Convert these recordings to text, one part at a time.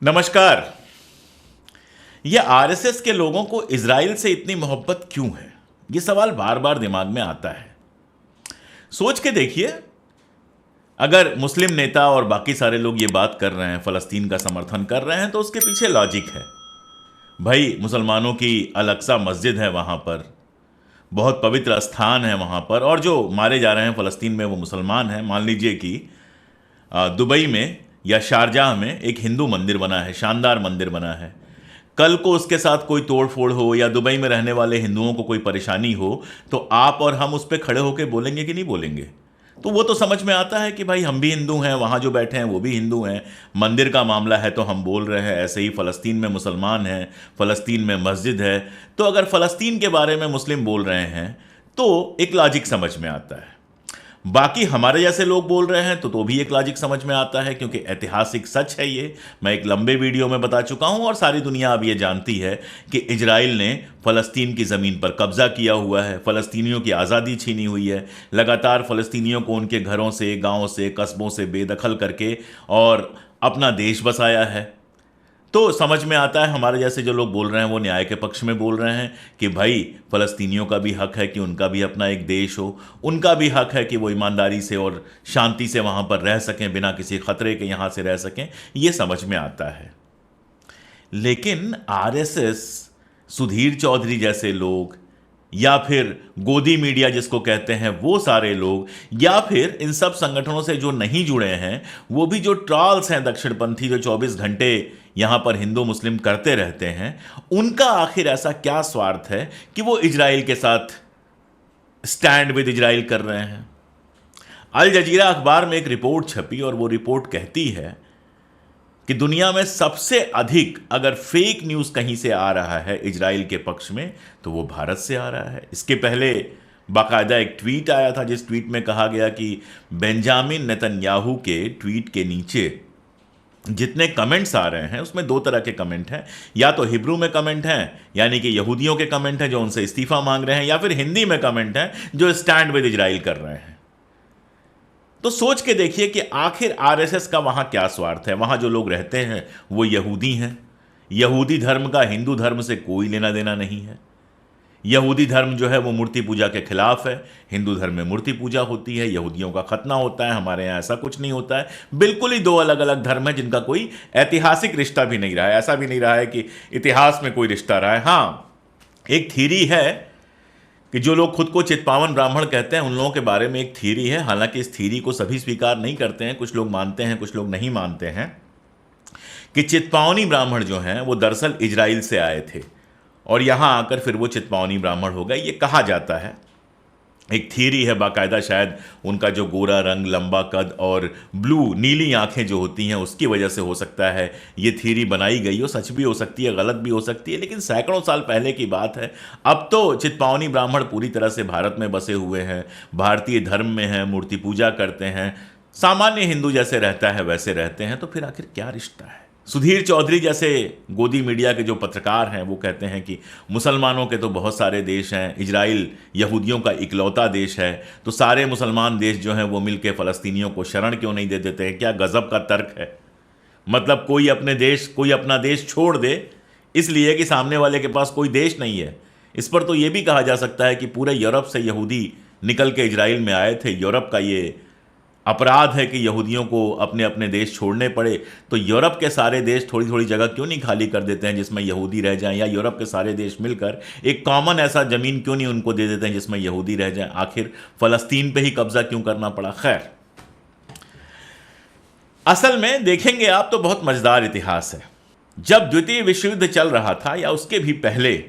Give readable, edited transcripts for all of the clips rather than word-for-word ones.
नमस्कार। ये आरएसएस के लोगों को इजराइल से इतनी मोहब्बत क्यों है? ये सवाल बार बार दिमाग में आता है। सोच के देखिए, अगर मुस्लिम नेता और बाकी सारे लोग ये बात कर रहे हैं, फलस्तीन का समर्थन कर रहे हैं, तो उसके पीछे लॉजिक है। भाई, मुसलमानों की अल-अक्सा मस्जिद है वहां पर, बहुत पवित्र स्थान है वहां पर, और जो मारे जा रहे हैं फलस्तीन में वो मुसलमान हैं। मान लीजिए कि दुबई में या शारजाह में एक हिंदू मंदिर बना है, शानदार मंदिर बना है। कल को उसके साथ कोई तोड़फोड़ हो या दुबई में रहने वाले हिंदुओं को कोई परेशानी हो, तो आप और हम उस पर खड़े होकर बोलेंगे कि नहीं बोलेंगे? तो वो तो समझ में आता है कि भाई हम भी हिंदू हैं, वहाँ जो बैठे हैं वो भी हिंदू हैं, मंदिर का मामला है तो हम बोल रहे हैं। ऐसे ही फ़लस्तीन में मुसलमान हैं, फ़लस्तीन में मस्जिद है, तो अगर फ़लस्तीन के बारे में मुस्लिम बोल रहे हैं तो एक लॉजिक समझ में आता है। बाकी हमारे जैसे लोग बोल रहे हैं तो भी एक लॉजिक समझ में आता है, क्योंकि ऐतिहासिक सच है ये। मैं एक लंबे वीडियो में बता चुका हूं और सारी दुनिया अब ये जानती है कि इजराइल ने फ़लस्तीन की ज़मीन पर कब्ज़ा किया हुआ है, फ़लस्तीनियों की आज़ादी छीनी हुई है, लगातार फ़लस्तीनियों को उनके घरों से, गाँव से, कस्बों से बेदखल करके और अपना देश बसाया है। तो समझ में आता है हमारे जैसे जो लोग बोल रहे हैं वो न्याय के पक्ष में बोल रहे हैं कि भाई, फ़लस्तीनियों का भी हक है कि उनका भी अपना एक देश हो, उनका भी हक है कि वो ईमानदारी से और शांति से वहाँ पर रह सकें, बिना किसी खतरे के यहाँ से रह सकें। ये समझ में आता है। लेकिन आरएसएस, सुधीर चौधरी जैसे लोग, या फिर गोदी मीडिया जिसको कहते हैं, वो सारे लोग, या फिर इन सब संगठनों से जो नहीं जुड़े हैं, वो भी जो ट्रॉल्स हैं दक्षिणपंथी, जो 24 घंटे यहां पर हिंदू मुस्लिम करते रहते हैं, उनका आखिर ऐसा क्या स्वार्थ है कि वो इजराइल के साथ स्टैंड विद इजराइल कर रहे हैं? अल जजीरा अखबार में एक रिपोर्ट छपी और वो रिपोर्ट कहती है कि दुनिया में सबसे अधिक अगर फेक न्यूज़ कहीं से आ रहा है इजराइल के पक्ष में, तो वो भारत से आ रहा है। इसके पहले बाकायदा एक ट्वीट आया था, जिस ट्वीट में कहा गया कि बेंजामिन नेतन्याहू के ट्वीट के नीचे जितने कमेंट्स आ रहे हैं उसमें दो तरह के कमेंट हैं। या तो हिब्रू में कमेंट हैं, यानी कि यहूदियों के कमेंट हैं जो उनसे इस्तीफा मांग रहे हैं, या फिर हिंदी में कमेंट हैं जो स्टैंड विद इजराइल कर रहे हैं। तो सोच के देखिए कि आखिर आरएसएस का वहां क्या स्वार्थ है। वहां जो लोग रहते हैं वो यहूदी हैं। यहूदी धर्म का हिंदू धर्म से कोई लेना देना नहीं है। यहूदी धर्म जो है वो मूर्ति पूजा के खिलाफ है। हिंदू धर्म में मूर्ति पूजा होती है, यहूदियों का खतना होता है, हमारे यहाँ ऐसा कुछ नहीं होता है। बिल्कुल ही दो अलग अलग धर्म है जिनका कोई ऐतिहासिक रिश्ता भी नहीं रहा है। ऐसा भी नहीं रहा है कि इतिहास में कोई रिश्ता रहा है। हाँ, एक थीरी है कि जो लोग खुद को चित्पावन ब्राह्मण कहते हैं, उन लोगों के बारे में एक थीरी है। हालांकि इस थीरी को सभी स्वीकार नहीं करते हैं, कुछ लोग मानते हैं, कुछ लोग नहीं मानते हैं, कि चित्पावनी ब्राह्मण जो हैं वो दरअसल इजराइल से आए थे और यहां आकर फिर वो चित्पावनी ब्राह्मण हो गए, ये कहा जाता है। एक थीरी है बाकायदा। शायद उनका जो गोरा रंग, लंबा कद और ब्लू नीली आंखें जो होती हैं, उसकी वजह से हो सकता है ये थीरी बनाई गई हो। सच भी हो सकती है, गलत भी हो सकती है, लेकिन सैकड़ों साल पहले की बात है। अब तो चित्पावनी ब्राह्मण पूरी तरह से भारत में बसे हुए हैं, भारतीय धर्म में हैं, मूर्ति पूजा करते हैं, सामान्य हिंदू जैसे रहता है वैसे रहते हैं। तो फिर आखिर क्या रिश्ता है? सुधीर चौधरी जैसे गोदी मीडिया के जो पत्रकार हैं वो कहते हैं कि मुसलमानों के तो बहुत सारे देश हैं, इजराइल यहूदियों का इकलौता देश है, तो सारे मुसलमान देश जो हैं वो मिलके फ़लस्तीनियों को शरण क्यों नहीं दे देते हैं? क्या गज़ब का तर्क है। मतलब कोई अपना देश छोड़ दे इसलिए कि सामने वाले के पास कोई देश नहीं है। इस पर तो ये भी कहा जा सकता है कि पूरे यूरोप से यहूदी निकल के इजराइल में आए थे। यूरोप का ये अपराध है कि यहूदियों को अपने अपने देश छोड़ने पड़े। तो यूरोप के सारे देश थोड़ी थोड़ी जगह क्यों नहीं खाली कर देते हैं जिसमें यहूदी रह जाएं, या यूरोप के सारे देश मिलकर एक कॉमन ऐसा ज़मीन क्यों नहीं उनको दे देते हैं जिसमें यहूदी रह जाएं? आखिर फ़लस्तीन पे ही कब्ज़ा क्यों करना पड़ा? खैर, असल में देखेंगे आप तो बहुत मज़ेदार इतिहास है। जब द्वितीय विश्व युद्ध चल रहा था या उसके भी पहले,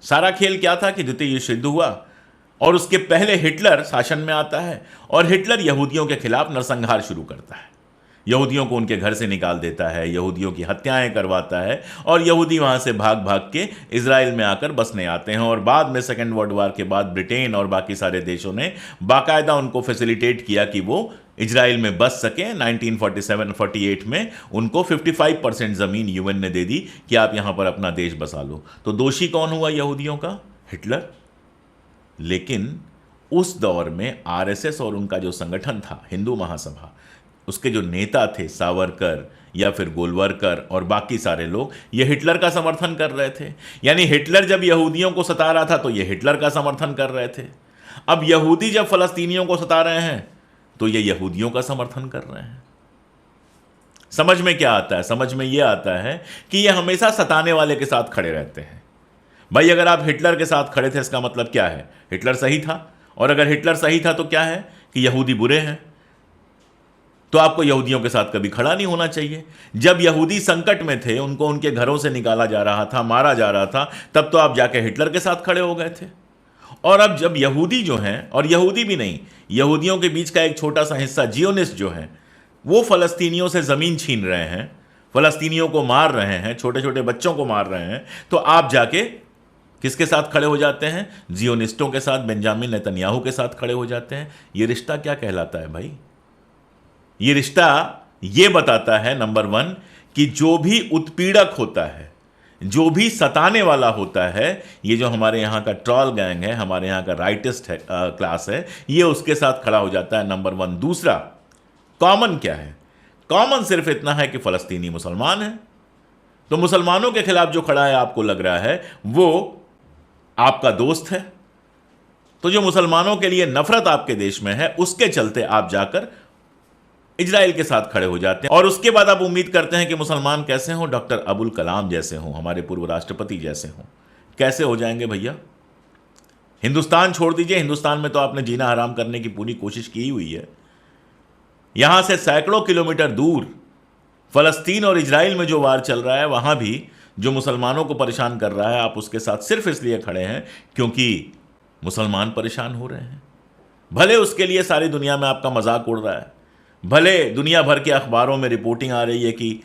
सारा खेल क्या था कि द्वितीय विश्व युद्ध हुआ और उसके पहले हिटलर शासन में आता है और हिटलर यहूदियों के खिलाफ नरसंहार शुरू करता है। यहूदियों को उनके घर से निकाल देता है, यहूदियों की हत्याएं करवाता है और यहूदी वहां से भाग भाग के इजराइल में आकर बसने आते हैं। और बाद में सेकेंड वर्ल्ड वॉर के बाद ब्रिटेन और बाकी सारे देशों ने बाकायदा उनको फैसिलिटेट किया कि वो इजराइल में बस सकें। 1947-48 में उनको 55% ज़मीन यूएन ने दे दी कि आप यहाँ पर अपना देश बसा लो। तो दोषी कौन हुआ यहूदियों का? हिटलर। लेकिन उस दौर में आरएसएस और उनका जो संगठन था, हिंदू महासभा, उसके जो नेता थे सावरकर या फिर गोलवरकर और बाकी सारे लोग, ये हिटलर का समर्थन कर रहे थे। यानी हिटलर जब यहूदियों को सता रहा था तो ये हिटलर का समर्थन कर रहे थे। अब यहूदी जब फलस्तीनियों को सता रहे हैं तो ये यहूदियों का समर्थन कर रहे हैं। समझ में क्या आता है? समझ में यह आता है कि ये हमेशा सताने वाले के साथ खड़े रहते हैं। भाई अगर आप हिटलर के साथ खड़े थे, इसका मतलब क्या है? हिटलर सही था। और अगर हिटलर सही था तो क्या है कि यहूदी बुरे हैं, तो आपको यहूदियों के साथ कभी खड़ा नहीं होना चाहिए। जब यहूदी संकट में थे, उनको उनके घरों से निकाला जा रहा था, मारा जा रहा था, तब तो आप जाके हिटलर के साथ खड़े हो गए थे। और अब जब यहूदी जो हैं, और यहूदी भी नहीं, यहूदियों के बीच का एक छोटा सा हिस्सा जियोनिस्ट जो हैं, वो फलस्तीनियों से ज़मीन छीन रहे हैं, फलस्तीनियों को मार रहे हैं, छोटे छोटे बच्चों को मार रहे हैं, तो आप जाके किसके साथ खड़े हो जाते हैं? जियोनिस्टों के साथ, बेंजामिन नेतन्याहू के साथ खड़े हो जाते हैं। ये रिश्ता क्या कहलाता है भाई? ये रिश्ता ये बताता है नंबर 1 कि जो भी उत्पीड़क होता है, जो भी सताने वाला होता है, ये जो हमारे यहाँ का ट्रॉल गैंग है, हमारे यहाँ का राइटिस्ट है, क्लास है, ये उसके साथ खड़ा हो जाता है, नंबर 1। दूसरा, कॉमन क्या है? कॉमन सिर्फ इतना है कि फलस्तीनी मुसलमान है, तो मुसलमानों के खिलाफ जो खड़ा है, आपको लग रहा है वो आपका दोस्त है। तो जो मुसलमानों के लिए नफरत आपके देश में है, उसके चलते आप जाकर इजराइल के साथ खड़े हो जाते हैं। और उसके बाद आप उम्मीद करते हैं कि मुसलमान कैसे हों? डॉक्टर अबुल कलाम जैसे हों, हमारे पूर्व राष्ट्रपति जैसे हों। कैसे हो जाएंगे भैया? हिंदुस्तान छोड़ दीजिए, हिंदुस्तान में तो आपने जीना हराम करने की पूरी कोशिश की हुई है। यहां से सैकड़ों किलोमीटर दूर फलस्तीन और इजराइल में जो वार चल रहा है, वहां भी जो मुसलमानों को परेशान कर रहा है, आप उसके साथ सिर्फ इसलिए खड़े हैं क्योंकि मुसलमान परेशान हो रहे हैं। भले उसके लिए सारी दुनिया में आपका मजाक उड़ रहा है, भले दुनिया भर के अखबारों में रिपोर्टिंग आ रही है कि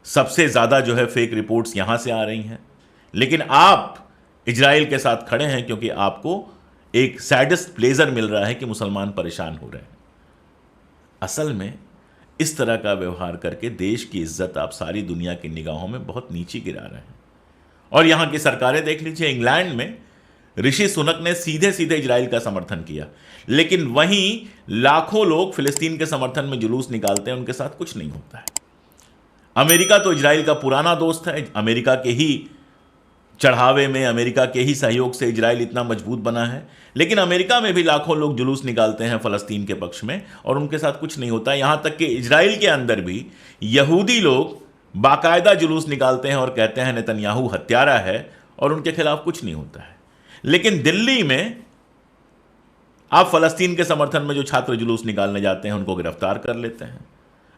सबसे ज़्यादा जो है फेक रिपोर्ट्स यहाँ से आ रही हैं, लेकिन आप इजराइल के साथ खड़े हैं क्योंकि आपको एक सैडिस्ट प्लेजर मिल रहा है कि मुसलमान परेशान हो रहे हैं। असल में इस तरह का व्यवहार करके देश की इज्जत आप सारी दुनिया की निगाहों में बहुत नीचे गिरा रहे हैं। और यहाँ की सरकारें देख लीजिए, इंग्लैंड में ऋषि सुनक ने सीधे सीधे इजराइल का समर्थन किया, लेकिन वहीं लाखों लोग फिलिस्तीन के समर्थन में जुलूस निकालते हैं, उनके साथ कुछ नहीं होता है। अमेरिका तो इजराइल का पुराना दोस्त है, अमेरिका के ही चढ़ावे में, अमेरिका के ही सहयोग से इजराइल इतना मजबूत बना है, लेकिन अमेरिका में भी लाखों लोग जुलूस निकालते हैं फलस्तीन के पक्ष में और उनके साथ कुछ नहीं होता। यहां तक कि इजराइल के अंदर भी यहूदी लोग बाकायदा जुलूस निकालते हैं और कहते हैं नेतन्याहू हत्यारा है, और उनके खिलाफ कुछ नहीं होता है। लेकिन दिल्ली में आप फलस्तीन के समर्थन में जो छात्र जुलूस निकालने जाते हैं उनको गिरफ्तार कर लेते हैं।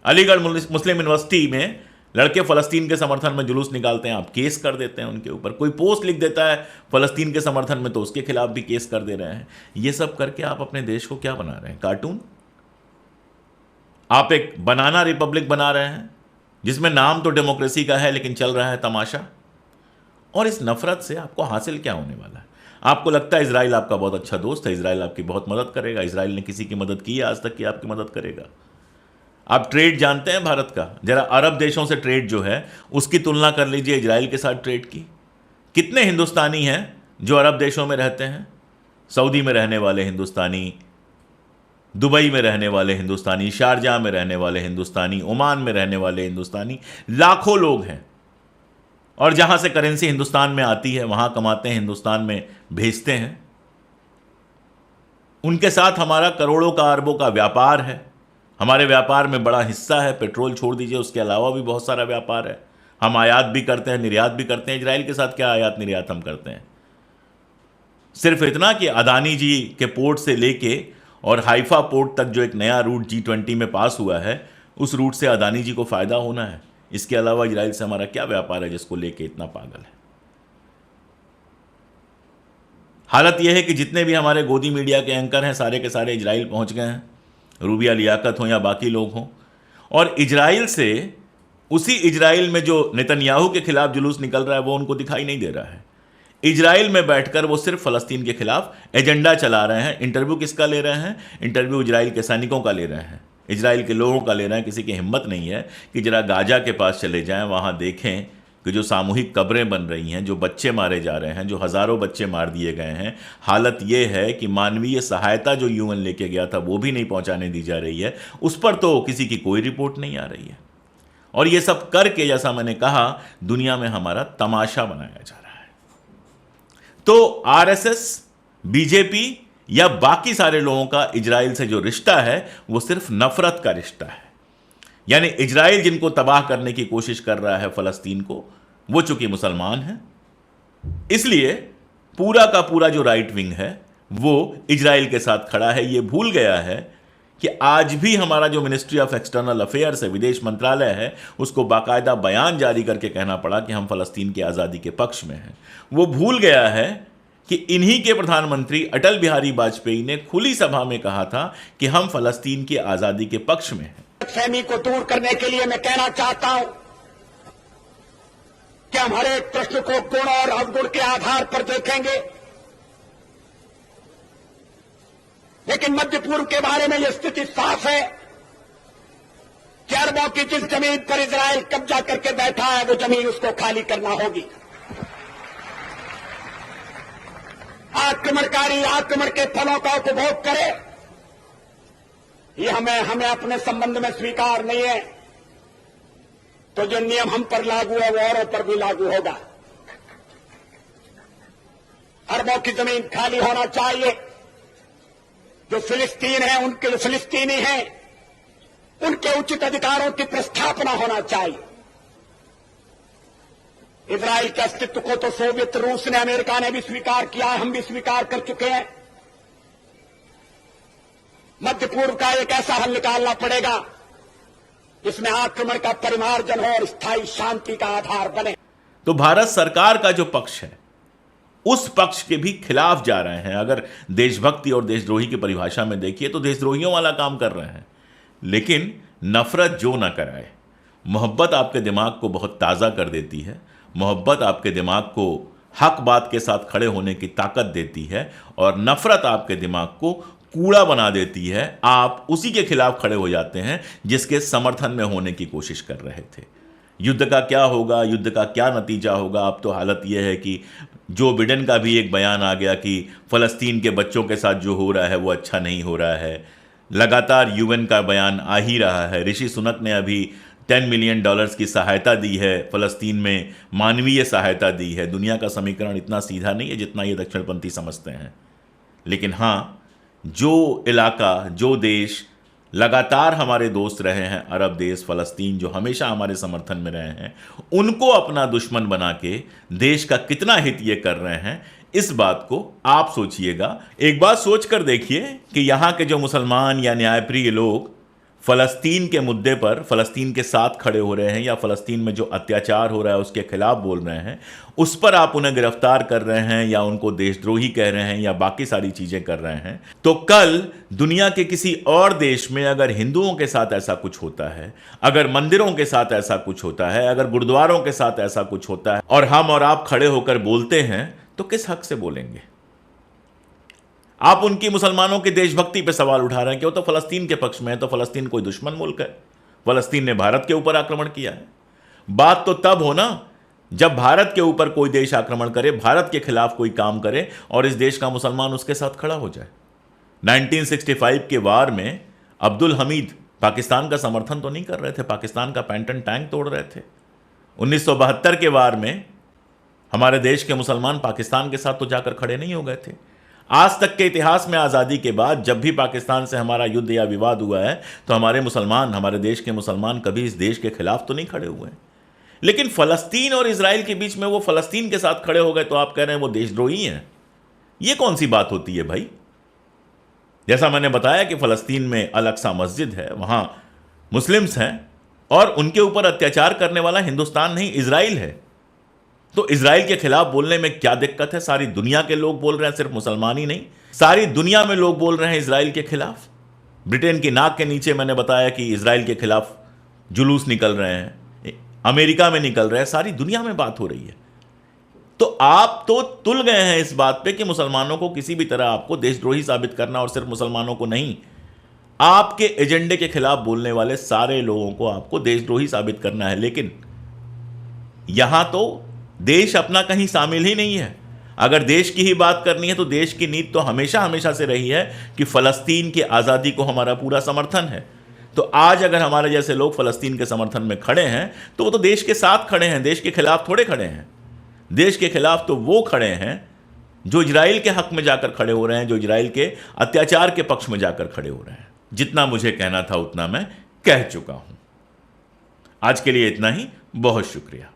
अलीगढ़ मुस्लिम यूनिवर्सिटी में लड़के फलस्तीन के समर्थन में जुलूस निकालते हैं, आप केस कर देते हैं उनके ऊपर। कोई पोस्ट लिख देता है फलस्तीन के समर्थन में तो उसके खिलाफ भी केस कर दे रहे हैं। ये सब करके आप अपने देश को क्या बना रहे हैं? कार्टून। आप एक बनाना रिपब्लिक बना रहे हैं जिसमें नाम तो डेमोक्रेसी का है लेकिन चल रहा है तमाशा। और इस नफरत से आपको हासिल क्या होने वाला है? आपको लगता है इजराइल आपका बहुत अच्छा दोस्त है, इजराइल आपकी बहुत मदद करेगा। इजराइल ने किसी की मदद की है आज तक कि आपकी मदद करेगा? आप ट्रेड जानते हैं भारत का? जरा अरब देशों से ट्रेड जो है उसकी तुलना कर लीजिए इजराइल के साथ ट्रेड की। कितने हिंदुस्तानी हैं जो अरब देशों में रहते हैं? सऊदी में रहने वाले हिंदुस्तानी, दुबई में रहने वाले हिंदुस्तानी, शारजाह में रहने वाले हिंदुस्तानी, ओमान में रहने वाले हिंदुस्तानी, लाखों लोग हैं। और जहां से करेंसी हिंदुस्तान में आती है वहां कमाते हैं, हिंदुस्तान में भेजते हैं। उनके साथ हमारा करोड़ों का, अरबों का व्यापार है। हमारे व्यापार में बड़ा हिस्सा है, पेट्रोल छोड़ दीजिए, उसके अलावा भी बहुत सारा व्यापार है। हम आयात भी करते हैं, निर्यात भी करते हैं। इजराइल के साथ क्या आयात निर्यात हम करते हैं? सिर्फ इतना कि अदानी जी के पोर्ट से लेके और हाइफा पोर्ट तक जो एक नया रूट G20 में पास हुआ है, उस रूट से अदानी जी को फायदा होना है। इसके अलावा इजराइल से हमारा क्या व्यापार है जिसको लेके इतना पागल है? हालत यह है कि जितने भी हमारे गोदी मीडिया के एंकर हैं सारे के सारे इजराइल पहुंच गए हैं, रूबिया लियाकत हो या बाकी लोग हों। और इजराइल से, उसी इजराइल में जो नेतन्याहू के खिलाफ जुलूस निकल रहा है वो उनको दिखाई नहीं दे रहा है। इजराइल में बैठकर वो सिर्फ फलस्तीन के खिलाफ एजेंडा चला रहे हैं। इंटरव्यू किसका ले रहे हैं? इंटरव्यू इजराइल के सैनिकों का ले रहे हैं, इजराइल के लोगों का ले रहे हैं। किसी की हिम्मत नहीं है कि जरा गाजा के पास चले जाएं, वहां देखें कि जो सामूहिक कब्रें बन रही हैं, जो बच्चे मारे जा रहे हैं, जो हज़ारों बच्चे मार दिए गए हैं, हालत ये है कि मानवीय सहायता जो यूएन लेके गया था वो भी नहीं पहुंचाने दी जा रही है, उस पर तो किसी की कोई रिपोर्ट नहीं आ रही है। और ये सब करके, जैसा मैंने कहा, दुनिया में हमारा तमाशा बनाया जा रहा है। तो आरएसएस, बीजेपी या बाकी सारे लोगों का इजराइल से जो रिश्ता है वो सिर्फ नफरत का रिश्ता है। यानी इजराइल जिनको तबाह करने की कोशिश कर रहा है फलस्तीन को, वो चूंकि मुसलमान हैं, इसलिए पूरा का पूरा जो राइट विंग है वो इजराइल के साथ खड़ा है। ये भूल गया है कि आज भी हमारा जो मिनिस्ट्री ऑफ एक्सटर्नल अफेयर्स है, विदेश मंत्रालय है, उसको बाकायदा बयान जारी करके कहना पड़ा कि हम फलस्तीन की आज़ादी के पक्ष में हैं। वो भूल गया है कि इन्हीं के प्रधानमंत्री अटल बिहारी वाजपेयी ने खुली सभा में कहा था कि हम फलस्तीन की आज़ादी के पक्ष में हैं। फहमी को दूर करने के लिए मैं कहना चाहता हूं कि हम हर एक प्रश्न को गुण और अवगुण के आधार पर देखेंगे, लेकिन मध्य पूर्व के बारे में यह स्थिति साफ है कि अरबों की जिस जमीन पर इजराइल कब्जा करके बैठा है वो जमीन उसको खाली करना होगी। आक्रमणकारी आक्रमण के फलों का उपभोग करे, ये हमें अपने संबंध में स्वीकार नहीं है। तो जो नियम हम पर लागू है वो औरों पर भी लागू होगा। अरबों की जमीन खाली होना चाहिए। जो फिलिस्तीन है, उनके जो फिलिस्तीनी हैं, उनके उचित अधिकारों की प्रस्थापना होना चाहिए। इजराइल के अस्तित्व को तो सोवियत रूस ने, अमेरिका ने भी स्वीकार किया है, हम भी स्वीकार कर चुके हैं। मध्य पूर्व का एक ऐसा हल निकालना पड़ेगा जिसमें आक्रमण का परिमार्जन हो और स्थायी शांति का आधार बने। तो भारत सरकार का जो पक्ष है उस पक्ष के भी खिलाफ जा रहे हैं। अगर देशभक्ति और देशद्रोही की परिभाषा में देखिए तो देशद्रोहियों वाला काम कर रहे हैं। लेकिन नफरत जो ना कराए, मोहब्बत आपके दिमाग को बहुत ताज़ा कर देती है। मोहब्बत आपके दिमाग को हक बात के साथ खड़े होने की ताकत देती है, और नफरत आपके दिमाग को कूड़ा बना देती है। आप उसी के खिलाफ खड़े हो जाते हैं जिसके समर्थन में होने की कोशिश कर रहे थे। युद्ध का क्या होगा, युद्ध का क्या नतीजा होगा, अब तो हालत यह है कि जो बिडेन का भी एक बयान आ गया कि फ़लस्तीन के बच्चों के साथ जो हो रहा है वो अच्छा नहीं हो रहा है। लगातार यूएन का बयान आ ही रहा है। ऋषि सुनक ने अभी $10 मिलियन की सहायता दी है, फ़लस्तीन में मानवीय सहायता दी है। दुनिया का समीकरण इतना सीधा नहीं है जितना ये दक्षिणपंथी समझते हैं। लेकिन हाँ, जो इलाका, जो देश लगातार हमारे दोस्त रहे हैं, अरब देश, फ़लस्तीन, जो हमेशा हमारे समर्थन में रहे हैं, उनको अपना दुश्मन बना के देश का कितना हित ये कर रहे हैं, इस बात को आप सोचिएगा। एक बात सोच कर देखिए कि यहाँ के जो मुसलमान या न्यायप्रिय लोग फ़लस्तीन के मुद्दे पर फ़लस्तीन के साथ खड़े हो रहे हैं या फ़लस्तीन में जो अत्याचार हो रहा है उसके खिलाफ बोल रहे हैं, उस पर आप उन्हें गिरफ्तार कर रहे हैं या उनको देशद्रोही कह रहे हैं या बाकी सारी चीज़ें कर रहे हैं। तो कल दुनिया के किसी और देश में अगर हिंदुओं के साथ ऐसा कुछ होता है, अगर मंदिरों के साथ ऐसा कुछ होता है, अगर गुरुद्वारों के साथ ऐसा कुछ होता है और हम और आप खड़े होकर बोलते हैं, तो किस हक से बोलेंगे? आप उनकी मुसलमानों की देशभक्ति पे सवाल उठा रहे हैं कि वो तो फ़लस्तीन के पक्ष में है, तो फ़लस्तीन कोई दुश्मन मुल्क है? फ़लस्तीन ने भारत के ऊपर आक्रमण किया है। बात तो तब हो ना जब भारत के ऊपर कोई देश आक्रमण करे, भारत के खिलाफ कोई काम करे और इस देश का मुसलमान उसके साथ खड़ा हो जाए। 1965 के वार में अब्दुल हमीद पाकिस्तान का समर्थन तो नहीं कर रहे थे, पाकिस्तान का पैंटन टैंक तोड़ रहे थे। 1972 के वार में हमारे देश के मुसलमान पाकिस्तान के साथ तो जाकर खड़े नहीं हो गए थे। आज तक के इतिहास में आज़ादी के बाद जब भी पाकिस्तान से हमारा युद्ध या विवाद हुआ है तो हमारे मुसलमान, हमारे देश के मुसलमान कभी इस देश के खिलाफ तो नहीं खड़े हुए हैं। लेकिन फ़लस्तीन और इजराइल के बीच में वो फ़लस्तीन के साथ खड़े हो गए तो आप कह रहे हैं वो देशद्रोही हैं। ये कौन सी बात होती है भाई? जैसा मैंने बताया कि फ़लस्तीन में अल अक्सा मस्जिद है, वहाँ मुस्लिम्स हैं और उनके ऊपर अत्याचार करने वाला हिंदुस्तान नहीं, इजराइल है। तो इजराइल के खिलाफ बोलने में क्या दिक्कत है? सारी दुनिया के लोग बोल रहे हैं, सिर्फ मुसलमान ही नहीं, सारी दुनिया में लोग बोल रहे हैं इजराइल के खिलाफ। ब्रिटेन की नाक के नीचे मैंने बताया कि इजराइल के खिलाफ जुलूस निकल रहे हैं, अमेरिका में निकल रहे हैं, सारी दुनिया में बात हो रही है। तो आप तो तुल गए हैं इस बात पे कि मुसलमानों को किसी भी तरह आपको देशद्रोही साबित करना, और सिर्फ मुसलमानों को नहीं, आपके एजेंडे के खिलाफ बोलने वाले सारे लोगों को आपको देशद्रोही साबित करना है। लेकिन यहां तो देश अपना कहीं शामिल ही नहीं है। अगर देश की ही बात करनी है तो देश की नीति तो हमेशा हमेशा से रही है कि फ़लस्तीन की आज़ादी को हमारा पूरा समर्थन है। तो आज अगर हमारे जैसे लोग फ़लस्तीन के समर्थन में खड़े हैं तो वो तो देश के साथ खड़े हैं, देश के खिलाफ थोड़े खड़े हैं। देश के खिलाफ तो वो खड़े हैं जो इजराइल के हक में जाकर खड़े हो रहे हैं, जो इजराइल के अत्याचार के पक्ष में जाकर खड़े हो रहे हैं। जितना मुझे कहना था उतना मैं कह चुका हूं। आज के लिए इतना ही। बहुत शुक्रिया।